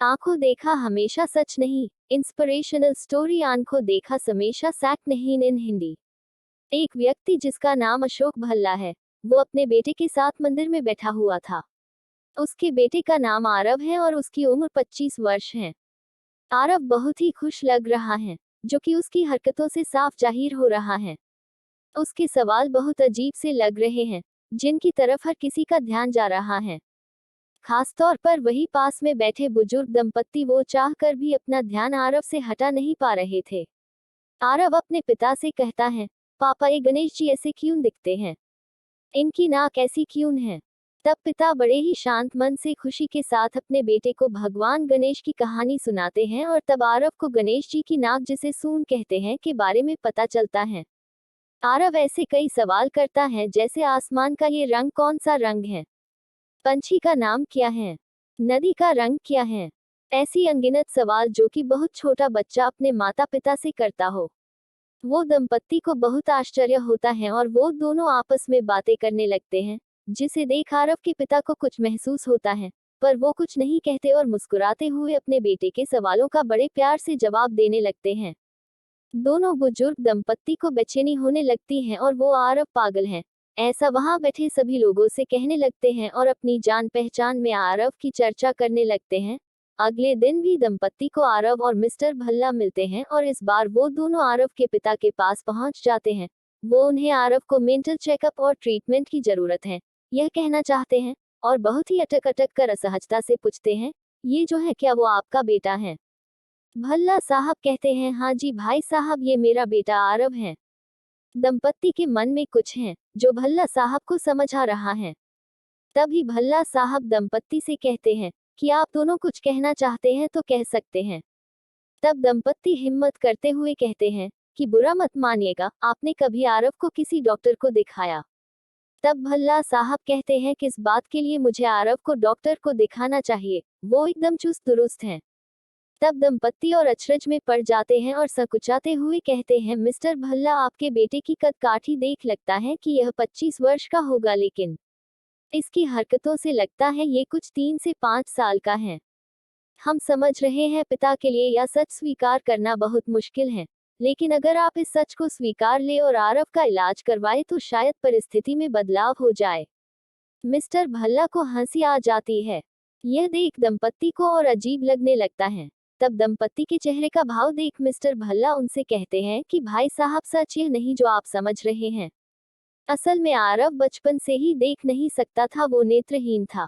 आंखों देखा हमेशा सच नहीं। इंस्पिरेशनल स्टोरी आंखों देखा हमेशा सैक नहीं इन हिंदी। एक व्यक्ति जिसका नाम अशोक भल्ला है, वो अपने बेटे के साथ मंदिर में बैठा हुआ था। उसके बेटे का नाम आरव है और उसकी उम्र 25 वर्ष है। आरव बहुत ही खुश लग रहा है, जो कि उसकी हरकतों से साफ जाहिर हो रहा है। उसके सवाल बहुत अजीब से लग रहे हैं, जिनकी तरफ हर किसी का ध्यान जा रहा है। खासतौर पर वही पास में बैठे बुजुर्ग दंपत्ति, वो चाह कर भी अपना ध्यान आरव से हटा नहीं पा रहे थे। आरव अपने पिता से कहता है, पापा ये गणेश जी ऐसे क्यों दिखते हैं? इनकी नाक ऐसी क्यों है? तब पिता बड़े ही शांत मन से खुशी के साथ अपने बेटे को भगवान गणेश की कहानी सुनाते हैं और तब आरव को गणेश जी की नाक, जिसे सूंड कहते हैं, के बारे में पता चलता है। आरव ऐसे कई सवाल करता है, जैसे आसमान का ये रंग कौन सा रंग है? पंछी का नाम क्या है? नदी का रंग क्या है? ऐसी अनगिनत सवाल जो कि बहुत छोटा बच्चा अपने माता पिता से करता हो। वो दंपत्ति को बहुत आश्चर्य होता है और वो दोनों आपस में बातें करने लगते हैं, जिसे देख आरव के पिता को कुछ महसूस होता है, पर वो कुछ नहीं कहते और मुस्कुराते हुए अपने बेटे के सवालों का बड़े प्यार से जवाब देने लगते हैं। दोनों बुजुर्ग दंपत्ति को बेचैनी होने लगती है और वो आरव पागल है, ऐसा वहां बैठे सभी लोगों से कहने लगते हैं और अपनी जान पहचान में आरव की चर्चा करने लगते हैं। अगले दिन भी दंपत्ति को आरव और मिस्टर भल्ला मिलते हैं और इस बार वो दोनों आरव के पिता के पास पहुंच जाते हैं। वो उन्हें आरव को मेंटल चेकअप और ट्रीटमेंट की जरूरत है, यह कहना चाहते हैं, और बहुत ही अटक अटक कर असहजता से पूछते हैं, ये जो है क्या वो आपका बेटा है? भल्ला साहब कहते हैं, हाँ जी भाई साहब, ये मेरा बेटा आरव है। दंपत्ति के मन में कुछ है, जो भल्ला साहब को समझ आ रहा है। तभी भल्ला साहब दंपत्ति से कहते हैं कि आप दोनों कुछ कहना चाहते हैं तो कह सकते हैं। तब दंपत्ति हिम्मत करते हुए कहते हैं कि बुरा मत मानिएगा, आपने कभी आरव को किसी डॉक्टर को दिखाया? तब भल्ला साहब कहते हैं, किस बात के लिए मुझे आरव को डॉक्टर को दिखाना चाहिए, वो एकदम चुस्त दुरुस्त हैं। तब दंपत्ति और अचरज में पड़ जाते हैं और संकुचाते हुए कहते हैं, मिस्टर भल्ला, आपके बेटे की कद काठी देख लगता है कि यह 25 वर्ष का होगा, लेकिन इसकी हरकतों से लगता है ये कुछ 3 से 5 साल का है। हम समझ रहे हैं पिता के लिए यह सच स्वीकार करना बहुत मुश्किल है, लेकिन अगर आप इस सच को स्वीकार ले और आरव का इलाज करवाए तो शायद परिस्थिति में बदलाव हो जाए। मिस्टर भल्ला को हंसी आ जाती है। यह देख दंपत्ति को और अजीब लगने लगता है। तब दंपत्ति के चेहरे का भाव देख मिस्टर भल्ला उनसे कहते हैं कि भाई साहब, सच यह नहीं जो आप समझ रहे हैं। असल में आरव बचपन से ही देख नहीं सकता था, वो नेत्रहीन था।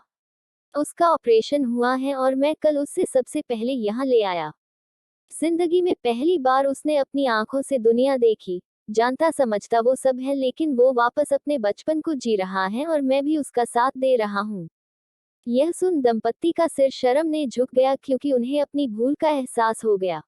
उसका ऑपरेशन हुआ है और मैं कल उससे सबसे पहले यहाँ ले आया। जिंदगी में पहली बार उसने अपनी आंखों से दुनिया देखी। जानता समझता वो सब है, लेकिन वो वापस अपने बचपन को जी रहा है और मैं भी उसका साथ दे रहा हूँ। यह सुन दंपत्ति का सिर शर्म ने झुक गया, क्योंकि उन्हें अपनी भूल का एहसास हो गया।